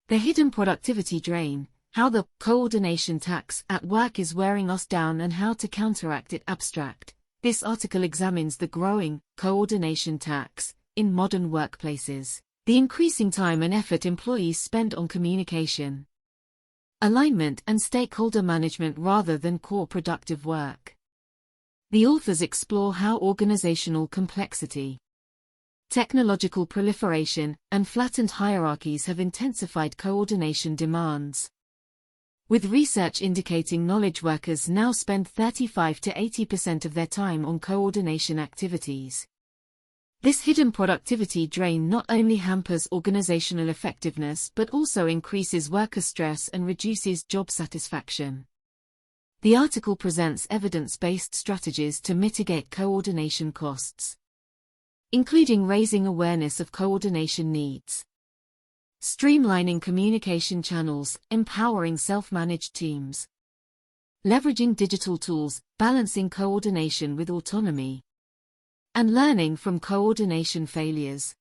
The hidden productivity drain, how the coordination tax at work is wearing us down and how to counteract it. Abstract. This article examines the growing coordination tax in modern workplaces, the increasing time and effort employees spend on communication, alignment and stakeholder management rather than core productive work. The authors explore how organizational complexity, technological proliferation, and flattened hierarchies have intensified coordination demands, with research indicating knowledge workers now spend 35 to 80% of their time on coordination activities. This hidden productivity drain not only hampers organizational effectiveness but also increases worker stress and reduces job satisfaction. The article presents evidence-based strategies to mitigate coordination costs, including raising awareness of coordination needs, streamlining communication channels, empowering self-managed teams, leveraging digital tools, balancing coordination with autonomy, and learning from coordination failures.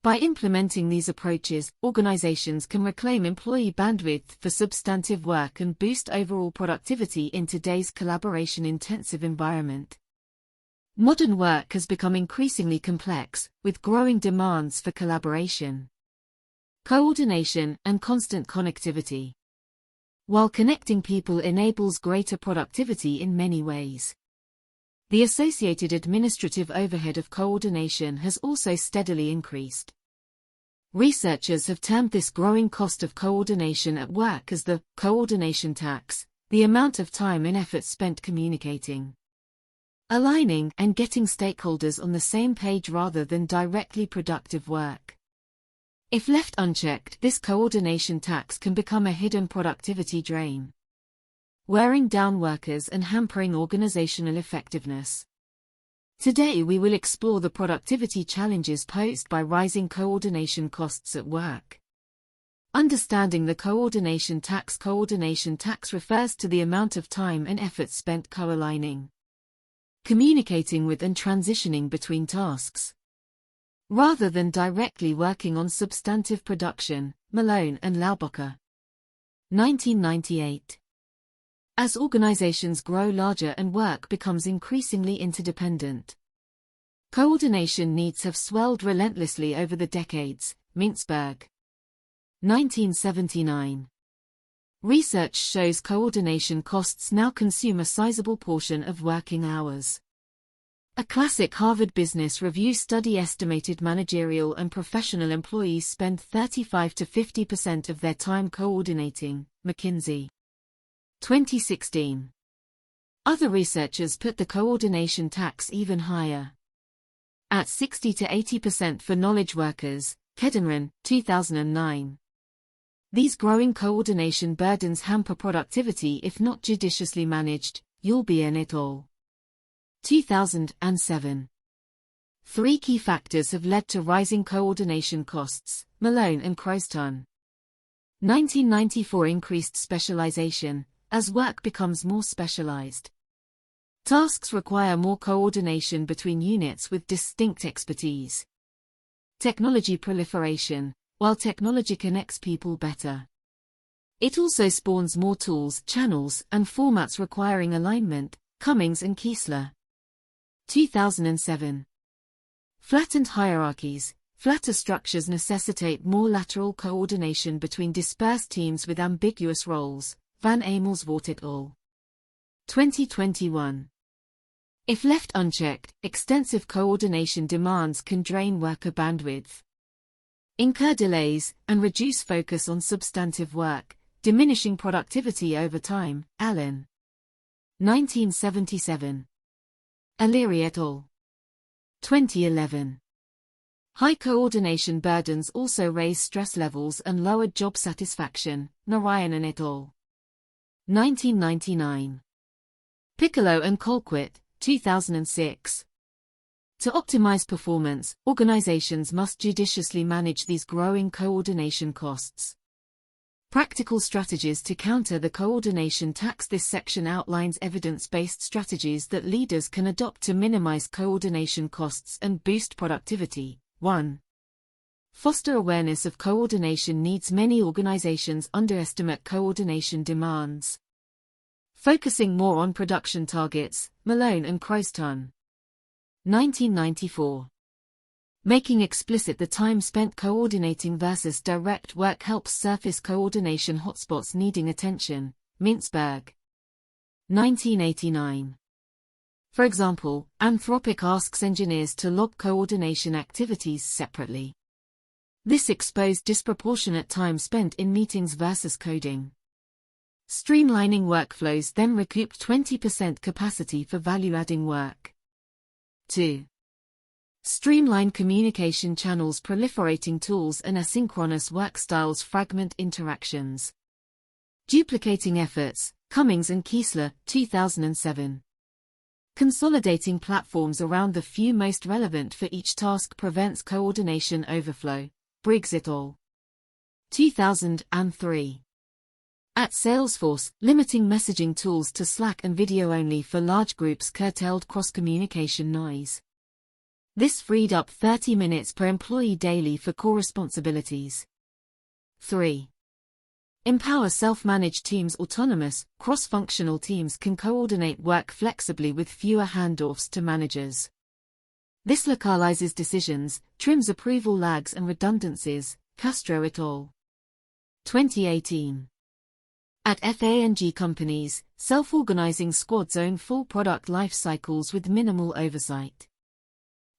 By implementing these approaches, organizations can reclaim employee bandwidth for substantive work and boost overall productivity in today's collaboration-intensive environment. Modern work has become increasingly complex, with growing demands for collaboration, coordination, and constant connectivity. While connecting people enables greater productivity in many ways, the associated administrative overhead of coordination has also steadily increased. Researchers have termed this growing cost of coordination at work as the coordination tax, the amount of time and effort spent communicating, aligning, and getting stakeholders on the same page rather than directly productive work. If left unchecked, this coordination tax can become a hidden productivity drain, wearing down workers and hampering organizational effectiveness. Today we will explore the productivity challenges posed by rising coordination costs at work. Understanding the coordination tax. Coordination tax refers to the amount of time and effort spent co-aligning, communicating with and transitioning between tasks, rather than directly working on substantive production. Malone and Laubacher. 1998. As organizations grow larger and work becomes increasingly interdependent, coordination needs have swelled relentlessly over the decades. Mintzberg. 1979. Research shows coordination costs now consume a sizable portion of working hours. A classic Harvard Business Review study estimated managerial and professional employees spend 35 to 50% of their time coordinating. McKinsey. 2016. Other researchers put the coordination tax even higher, at 60 to 80% for knowledge workers. Kedenran, 2009. These growing coordination burdens hamper productivity if not judiciously managed. Yulbian et al. 2007. Three key factors have led to rising coordination costs. Malone and Croston. 1994. Increased specialization. As work becomes more specialized, tasks require more coordination between units with distinct expertise. Technology proliferation. While technology connects people better, it also spawns more tools, channels, and formats requiring alignment. Cummings and Kiesler. 2007. Flattened hierarchies. Flatter structures necessitate more lateral coordination between dispersed teams with ambiguous roles. Van Amersfoort et al. 2021. If left unchecked, extensive coordination demands can drain worker bandwidth, incur delays, and reduce focus on substantive work, diminishing productivity over time. Allen. 1977. O'Leary et al. 2011. High coordination burdens also raise stress levels and lowered job satisfaction. Narayanan et al. 1999. Piccolo and Colquitt, 2006. To optimize performance, organizations must judiciously manage these growing coordination costs. Practical strategies to counter the coordination tax. This section outlines evidence-based strategies that leaders can adopt to minimize coordination costs and boost productivity. 1. Foster awareness of coordination needs. Many organizations underestimate coordination demands. Focusing more on production targets, Malone and Croston. 1994. Making explicit the time spent coordinating versus direct work helps surface coordination hotspots needing attention, Mintzberg. 1989. For example, Anthropic asks engineers to log coordination activities separately. This exposed disproportionate time spent in meetings versus coding. Streamlining workflows then recouped 20% capacity for value-adding work. 2. Streamline communication channels. Proliferating tools and asynchronous work styles fragment interactions. Duplicating efforts, Cummings and Kiesler, 2007. Consolidating platforms around the few most relevant for each task prevents coordination overflow, Briggs et al. 2003. At Salesforce, limiting messaging tools to Slack and video only for large groups curtailed cross-communication noise. This freed up 30 minutes per employee daily for core responsibilities. 3. Empower self-managed teams. Autonomous, cross-functional teams can coordinate work flexibly with fewer handoffs to managers. This localizes decisions, trims approval lags and redundancies, Castro et al. 2018. At FANG companies, self-organizing squads own full product life cycles with minimal oversight.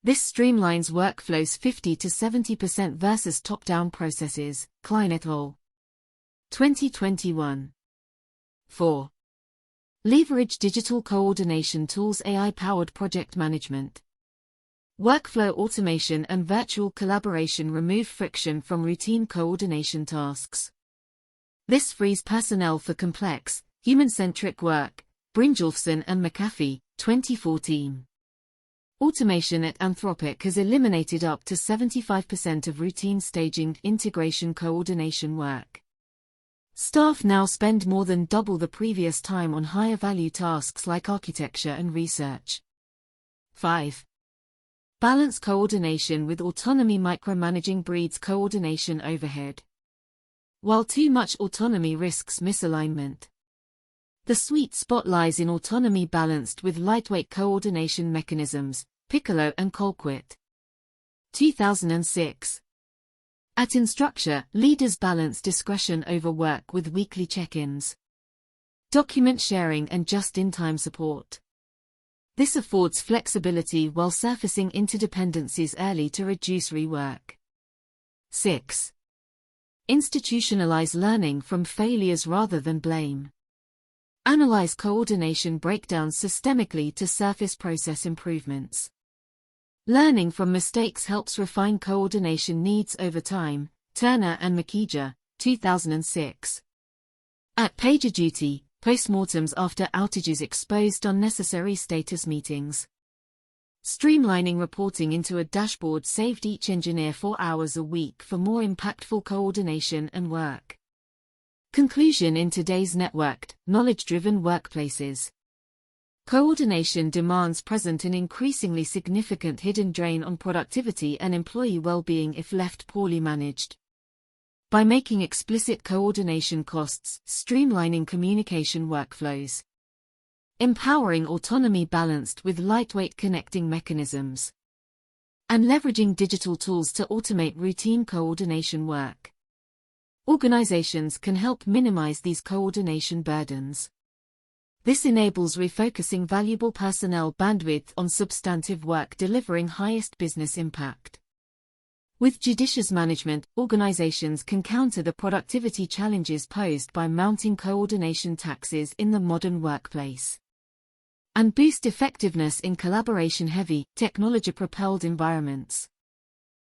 This streamlines workflows 50 to 70% versus top-down processes, Klein et al. 2021. 4. Leverage digital coordination tools. AI-powered project management. Workflow automation and virtual collaboration remove friction from routine coordination tasks. This frees personnel for complex, human-centric work, Brynjolfsson and McAfee, 2014. Automation at Anthropic has eliminated up to 75% of routine staging integration coordination work. Staff now spend more than double the previous time on higher-value tasks like architecture and research. 5. Balance coordination with autonomy. Micromanaging breeds coordination overhead, while too much autonomy risks misalignment. The sweet spot lies in autonomy balanced with lightweight coordination mechanisms, Piccolo and Colquitt. 2006. At Instructure, leaders balance discretion over work with weekly check-ins, document sharing and just-in-time support. This affords flexibility while surfacing interdependencies early to reduce rework. 6. Institutionalize learning from failures rather than blame. Analyze coordination breakdowns systemically to surface process improvements. Learning from mistakes helps refine coordination needs over time, Turner and McKeeger, 2006. At PagerDuty, postmortems after outages exposed unnecessary status meetings. Streamlining reporting into a dashboard saved each engineer 4 hours a week for more impactful coordination and work. Conclusion. In today's networked, knowledge-driven workplaces, coordination demands present an increasingly significant hidden drain on productivity and employee well-being if left poorly managed. By making explicit coordination costs, streamlining communication workflows, empowering autonomy balanced with lightweight connecting mechanisms, and leveraging digital tools to automate routine coordination work, organizations can help minimize these coordination burdens. This enables refocusing valuable personnel bandwidth on substantive work delivering highest business impact. With judicious management, organizations can counter the productivity challenges posed by mounting coordination taxes in the modern workplace, and boost effectiveness in collaboration-heavy, technology-propelled environments.